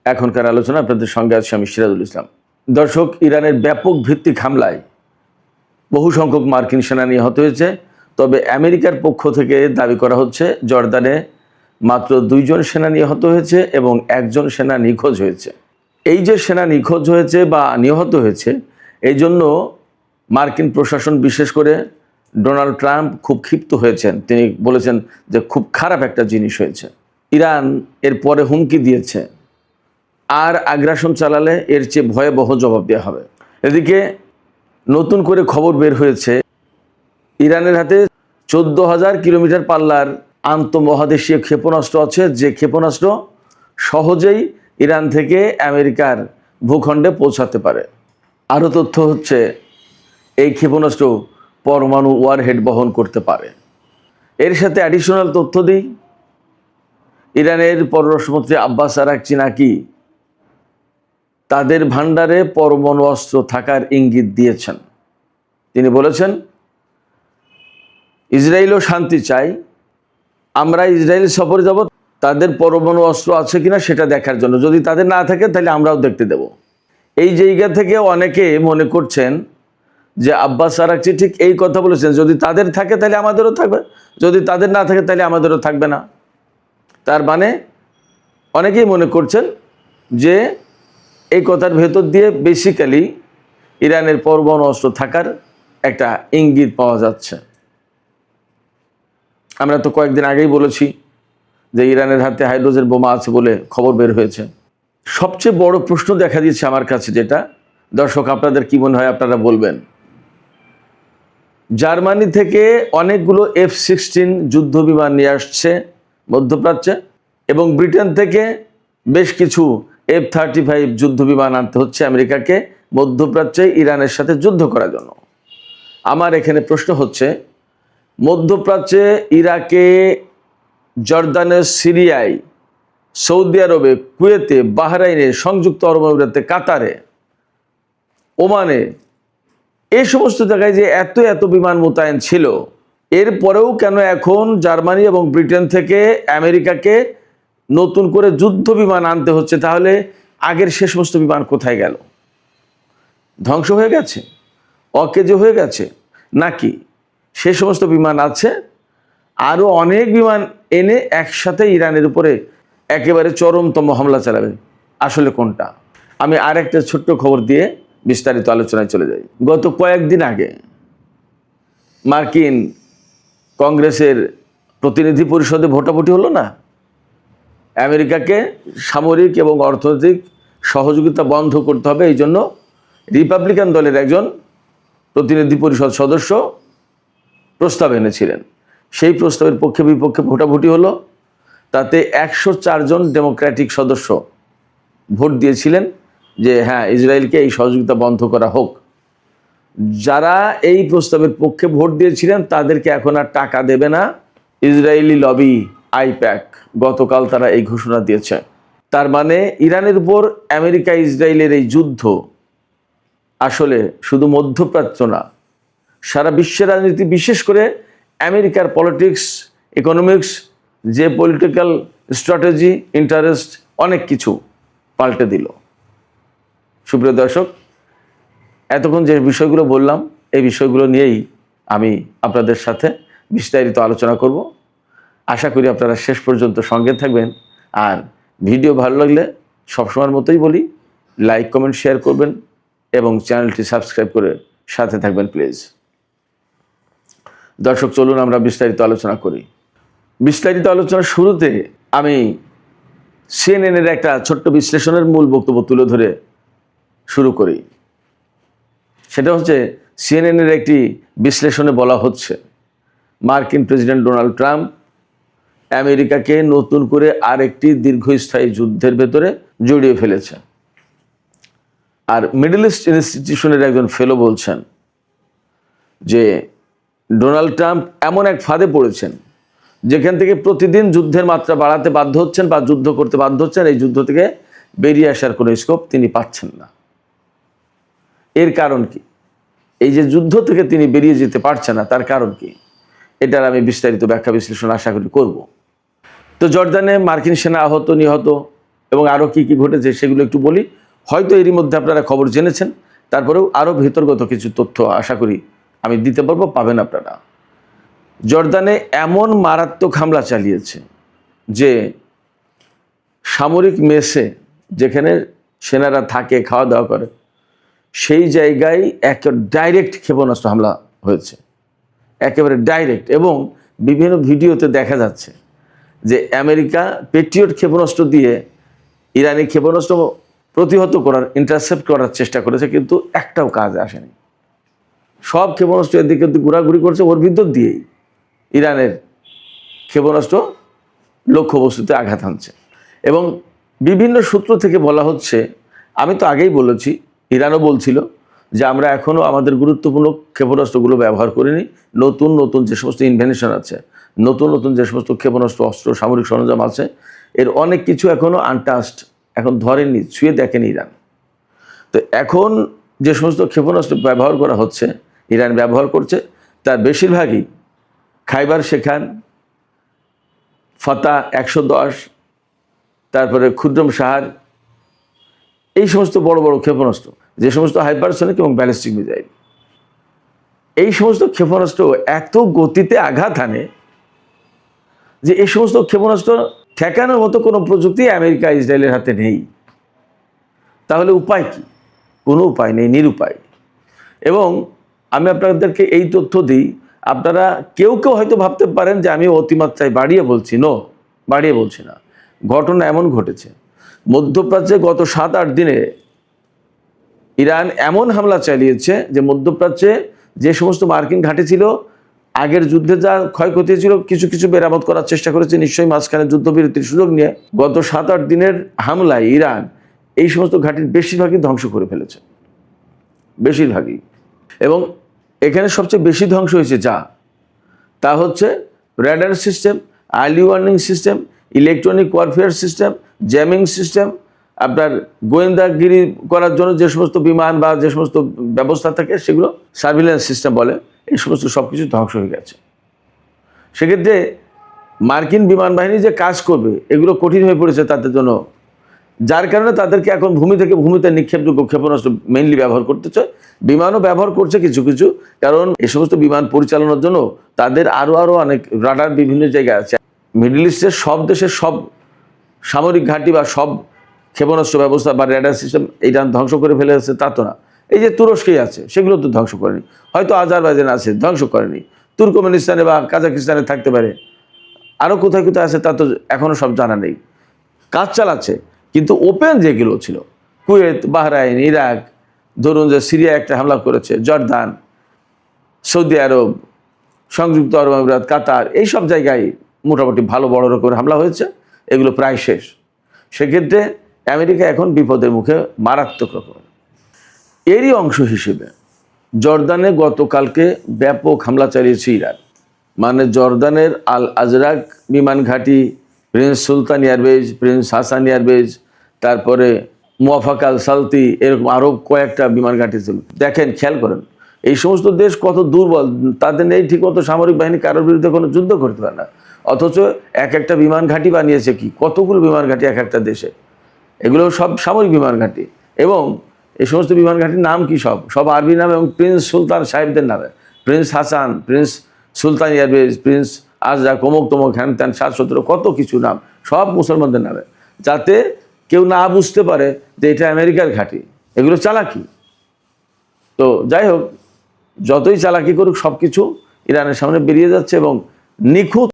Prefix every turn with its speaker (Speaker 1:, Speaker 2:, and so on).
Speaker 1: এখনকার আলোচনা আপনাদের সঙ্গে আছি আমি সিরাজুল ইসলাম। দর্শক, ইরানের ব্যাপক ভিত্তিক হামলায় বহু সংখ্যক মার্কিন সেনা নিহত হয়েছে। তবে আমেরিকার পক্ষ থেকে দাবি করা হচ্ছে জর্দানে মাত্র 2 জন সেনা নিহত হয়েছে এবং 1 জন সেনা নিখোঁজ হয়েছে। এই যে সেনা নিখোঁজ হয়েছে বা নিহত হয়েছে, এই জন্য মার্কিন প্রশাসন, বিশেষ করে ডোনাল্ড ট্রাম্প খুব ক্ষিপ্ত হয়েছেন। তিনি বলেছেন যে খুব খারাপ একটা জিনিস হয়েছে। ইরান এর পরে হুমকি দিয়েছে আর আগ্রাসন চালালে এর চেয়ে ভয়াবহ জবাব দেওয়া হবে। এদিকে নতুন করে খবর বের হয়েছে, ইরানের হাতে 14,000 কিলোমিটার পাল্লার আন্তঃমহাদেশীয় ক্ষেপণাস্ত্র আছে, যে ক্ষেপণাস্ত্র সহজেই ইরান থেকে আমেরিকার ভূখণ্ডে পৌঁছাতে পারে। আরও তথ্য হচ্ছে এই ক্ষেপণাস্ত্র পরমাণু ওয়ারহেড বহন করতে পারে। এর সাথে অ্যাডিশনাল তথ্য দিই, ইরানের পররাষ্ট্রমন্ত্রী আব্বাস আরাকচি নাকি তাদের ভাণ্ডারে পরমাণু অস্ত্র থাকার ইঙ্গিত দিয়েছেন। তিনি বলেছেন, ইসরায়েলও শান্তি চাই, আমরা ইসরায়েল সফরে যাব তাদের পরমাণু অস্ত্র আছে কিনা সেটা দেখার জন্য। যদি তাদের না থাকে তাহলে আমরাও দেখতে দেব। এই জায়গা থেকে অনেকে মনে করছেন যে আব্বাস আরাকচি ঠিক এই কথা বলেছেন, যদি তাদের থাকে তাহলে আমাদেরও থাকবে, যদি তাদের না থাকে তাহলে আমাদেরও থাকবে না। তার মানে অনেকেই মনে করছেন যে এই কথার ভেতর দিয়ে বেসিক্যালি ইরানের পরমাণু অস্ত্র থাকার একটা ইঙ্গিত পাওয়া যাচ্ছে। আমরা তো কয়েকদিন আগেই বলেছি যে ইরানের হাতে হাইড্রোজেন বোমা আছে বলে খবর বের হয়েছে। সবচেয়ে বড় প্রশ্ন দেখা দিয়েছে আমার কাছে, যেটা দর্শক আপনাদের কি মনে হয় আপনারা বলবেন। জার্মানি থেকে অনেকগুলো F-16 যুদ্ধ বিমান নিয়ে আসছে মধ্যপ্রাচ্যে, এবং ব্রিটেন থেকে বেশ কিছু F-35 যুদ্ধ বিমান আনতে হচ্ছে আমেরিকাকে মধ্যপ্রাচ্যে ইরানের সাথে যুদ্ধ করার জন্য। আমার এখানে প্রশ্ন হচ্ছে, মধ্যপ্রাচ্যে ইরাকে, জর্দানে, সিরিয়ায়, সৌদি আরবে, কুয়েতে, বাহরাইনে, সংযুক্ত আরব আমিরাতে, কাতারে, ওমানে, এই সমস্ত জায়গায় যে এত বিমান মোতায়েন ছিল, এরপরেও কেন এখন জার্মানি এবং ব্রিটেন থেকে আমেরিকাকে নতুন করে যুদ্ধ বিমান আনতে হচ্ছে? তাহলে আগের সে সমস্ত বিমান কোথায় গেল? ধ্বংস হয়ে গেছে, অকেজো হয়ে গেছে, নাকি সে সমস্ত বিমান আছে আরও অনেক বিমান এনে একসাথে ইরানের উপরে একেবারে চরমতম হামলা চালাবে? আসলে কোনটা? আমি আরেকটা ছোট্ট খবর দিয়ে বিস্তারিত আলোচনায় চলে যাই। গত কয়েকদিন আগে মার্কিন কংগ্রেসের প্রতিনিধি পরিষদে ভোটাভুটি হলো না? আমেরিকাকে সামরিক এবং অর্থনৈতিক সহযোগিতা বন্ধ করতে হবে, এই জন্য রিপাবলিকান দলের একজন প্রতিনিধি পরিষদ সদস্য প্রস্তাব এনেছিলেন। সেই প্রস্তাবের পক্ষে বিপক্ষে ভোটাভুটি হলো। তাতে 104 জন ডেমোক্রেটিক সদস্য ভোট দিয়েছিলেন যে হ্যাঁ, ইসরায়েলকে এই সহযোগিতা বন্ধ করা হোক। যারা এই প্রস্তাবের পক্ষে ভোট দিয়েছিলেন তাদেরকে এখন আর টাকা দেবে না ইসরায়েলি লবি আইপ্যাক। গতকাল তারা এই ঘোষণা দিয়েছে। তার মানে ইরানের উপর আমেরিকা ইসরায়েলের এই যুদ্ধ আসলে শুধু মধ্যপ্রাচ্য না, সারা বিশ্বের রাজনীতি, বিশেষ করে আমেরিকার পলিটিক্স, ইকোনমিক্স, যে পলিটিক্যাল স্ট্র্যাটেজি, ইন্টারেস্ট, অনেক কিছু পাল্টে দিল। সুপ্রিয় দর্শক, এতক্ষণ যে বিষয়গুলো বললাম, এই বিষয়গুলো নিয়েই আমি আপনাদের সাথে বিস্তারিত আলোচনা করব। আশা করি আপনারা শেষ পর্যন্ত সঙ্গে থাকবেন। আর ভিডিও ভালো লাগলে সবসময়ের মতোই বলি, লাইক, কমেন্ট, শেয়ার করবেন এবং চ্যানেলটি সাবস্ক্রাইব করে সাথে থাকবেন প্লিজ। দর্শক, চলুন আমরা বিস্তারিত আলোচনা করি। বিস্তারিত আলোচনার শুরুতে আমি সিএনএনের একটা ছোট্ট বিশ্লেষণের মূল বক্তব্য তুলে ধরে শুরু করি। সেটা হচ্ছে, সিএনএনের একটি বিশ্লেষণে বলা হচ্ছে মার্কিন প্রেসিডেন্ট ডোনাল্ড ট্রাম্প আমেরিকাকে নতুন করে আরেকটি দীর্ঘস্থায়ী যুদ্ধের ভেতরে জড়িয়ে ফেলেছে। আর মিডল ইস্ট ইনস্টিটিউশনের একজন ফেলো বলছেন যে ডোনাল্ড ট্রাম্প এমন এক ফাঁদে পড়েছেন যেখান থেকে প্রতিদিন যুদ্ধের মাত্রা বাড়াতে বাধ্য হচ্ছেন বা যুদ্ধ করতে বাধ্য হচ্ছেন। এই যুদ্ধ থেকে বেরিয়ে আসার কোনো স্কোপ তিনি পাচ্ছেন না। এর কারণ কি? এই যে যুদ্ধ থেকে তিনি বেরিয়ে যেতে পারছেন না, তার কারণ কি? এটার আমি বিস্তারিত ব্যাখ্যা বিশ্লেষণ আশা করি করব। তো জর্দানে মার্কিন সেনা আহত নিহত এবং আরও কী কী ঘটেছে সেগুলো একটু বলি। হয়তো এরই মধ্যে আপনারা খবর জেনেছেন, তারপরেও আরও ভেতরগত কিছু তথ্য আশা করি আমি দিতে পারবো, পাবেন আপনারা। জর্দানে এমন মারাত্মক হামলা চালিয়েছে যে সামরিক মেসে, যেখানে সেনারা থাকে, খাওয়া দাওয়া করে, সেই জায়গায় ডাইরেক্ট ক্ষেপণাস্ত্র হামলা হয়েছে, একেবারে ডাইরেক্ট। এবং বিভিন্ন ভিডিওতে দেখা যাচ্ছে যে আমেরিকা পেট্রিয়ট ক্ষেপণাস্ত্র দিয়ে ইরানি ক্ষেপণাস্ত্র প্রতিহত করার, ইন্টারসেপ্ট করার চেষ্টা করেছে, কিন্তু একটাও কাজ আসেনি। সব ক্ষেপণাস্ত্র এদিকে ঘোরাঘুরি করছে, ওর ভিতর দিয়েই ইরানের ক্ষেপণাস্ত্র লক্ষ্যবস্তুতে আঘাত হানছে। এবং বিভিন্ন সূত্র থেকে বলা হচ্ছে, আমি তো আগেই বলেছি, ইরানও বলছিল যে আমরা এখনও আমাদের গুরুত্বপূর্ণ ক্ষেপণাস্ত্রগুলো ব্যবহার করিনি, নতুন নতুন যে সমস্ত ইনভেনশন আছে, নতুন নতুন যে সমস্ত ক্ষেপণাস্ত্র, অস্ত্র, সামরিক সরঞ্জাম আছে, এর অনেক কিছু এখনও আনটাস্ট, এখন ধরেনি, ছুঁয়ে দেখেনি ইরান। তো এখন যে সমস্ত ক্ষেপণাস্ত্র ব্যবহার করা হচ্ছে, ইরান ব্যবহার করছে, তার বেশিরভাগই খাইবার শেখান, ফাতা 110, তারপরে ক্ষুদ্রম সাহার, এই সমস্ত বড় বড় ক্ষেপণাস্ত্র, যে সমস্ত হাইপারসনিক এবং ব্যালিস্টিক মিসাইল, এই সমস্ত ক্ষেপণাস্ত্র এত গতিতে আঘাত হানে যে এই সমস্ত ক্ষেপণাস্ত্র ঠেকানোর মতো কোনো প্রযুক্তি আমেরিকা ইসরায়েলের হাতে নেই। তাহলে উপায় কি? কোনো উপায় নেই, নিরুপায়। এবং আমি আপনাদেরকে এই তথ্য দিই, আপনারা কেউ কেউ হয়তো ভাবতে পারেন যে আমি অতিমাত্রায় বাড়িয়ে বলছি। বাড়িয়ে বলছি না। ঘটনা এমন ঘটেছে, মধ্যপ্রাচ্যে গত 7-8 দিনে ইরান এমন হামলা চালিয়েছে যে মধ্যপ্রাচ্যে যে সমস্ত মার্কিন ঘাঁটি ছিল, আগের যুদ্ধে যা ক্ষয়ক্ষতি ছিল, কিছু কিছু মেরামত করার চেষ্টা করেছে নিশ্চয়ই মাঝখানে যুদ্ধবিরতির সুযোগ নিয়ে। গত 7-8 দিনের হামলায় ইরান এই সমস্ত ঘাঁটির বেশিরভাগই ধ্বংস করে ফেলেছে, বেশিরভাগই। এবং এখানে সবচেয়ে বেশি ধ্বংস হয়েছে তা হচ্ছে radar system, early warning system, electronic warfare system, jamming system, আপনার গোয়েন্দাগিরি করার জন্য যে সমস্ত বিমান বা যে সমস্ত ব্যবস্থা থাকে, সেগুলো সার্ভিলেন্স সিস্টেম বলে, এই সমস্ত সব কিছু ধ্বংস হয়ে গেছে। সেক্ষেত্রে মার্কিন বিমান বাহিনী যে কাজ করবে, এগুলো কঠিন হয়ে পড়েছে তাদের জন্য, যার কারণে তাদেরকে এখন ভূমি থেকে ভূমিতে নিক্ষেপযোগ্য ক্ষেপণাস্ত্র মেইনলি ব্যবহার করতেছে। বিমানও ব্যবহার করছে কিছু কিছু, কারণ এই সমস্ত বিমান পরিচালনার জন্য তাদের আরও অনেক রাডার বিভিন্ন জায়গায় আছে। মিডল ইস্টের সব দেশের সব সামরিক ঘাঁটি বা সব ক্ষেপণাস্ত্র ব্যবস্থা বা রেডার সিস্টেম ইরান ধ্বংস করে ফেলেছে তা তো না। এই যে তুরস্কেই আছে, সেগুলো তো ধ্বংস করেনি। হয়তো আজারবাইজান আছে, ধ্বংস করেনি। তুর্কমেনিস্তানে বা কাজাকিস্তানে থাকতে পারে, আরও কোথায় কোথায় আছে তা তো এখনও সব জানা নেই। কাজ চালাচ্ছে, কিন্তু ওপেন যেগুলো ছিল, কুয়েত, বাহরাইন, ইরাক, ধরুন যে সিরিয়া একটা হামলা করেছে, জর্দান, সৌদি আরব, সংযুক্ত আরব আমিরাত, কাতার, এই সব জায়গায় মোটামুটি ভালো বড় রকমের হামলা হয়েছে, এগুলো প্রায় শেষ। সেক্ষেত্রে আমেরিকা এখন বিপদের মুখে, মারাত্মক রকম। এরই অংশ হিসেবে জর্দানে গতকালকে ব্যাপক হামলা চালিয়েছে ইরান। মানে জর্দানের আল আজরাক বিমান ঘাঁটি, প্রিন্স সুলতান এয়ারবেজ, প্রিন্স হাসান এয়ারবেজ, তারপরে মুওয়াফাক আল সালতি, এরকম আরও কয়েকটা বিমান ঘাঁটি ছিল। দেখেন, খেয়াল করেন, এই সমস্ত দেশ কত দুর্বল, তাদের নেই ঠিকমতো সামরিক বাহিনী, কারোর বিরুদ্ধে কোনো যুদ্ধ করতে পারে না, অথচ এক একটা বিমান ঘাঁটি বানিয়েছে কি, কতগুলো বিমান ঘাঁটি এক একটা দেশে, এগুলো সব সামরিক বিমান ঘাঁটি। এবং এই সমস্ত বিমান ঘাঁটির নাম কি, সব আরবি নাম এবং প্রিন্স সুলতান সাহেবদের নামে, প্রিন্স হাসান, প্রিন্স সুলতান এয়ারবেজ, প্রিন্স আজরাক, অমুক তমুক, হ্যান ত্যান, 7-17 কত কিছু নাম, সব মুসলমানদের নামে, যাতে কেউ না বুঝতে পারে যে এটা আমেরিকার ঘাঁটি। এগুলো চালাকি। তো যাই হোক, যতই চালাকি করুক, সব কিছু ইরানের সামনে বেরিয়ে যাচ্ছে এবং নিখুঁত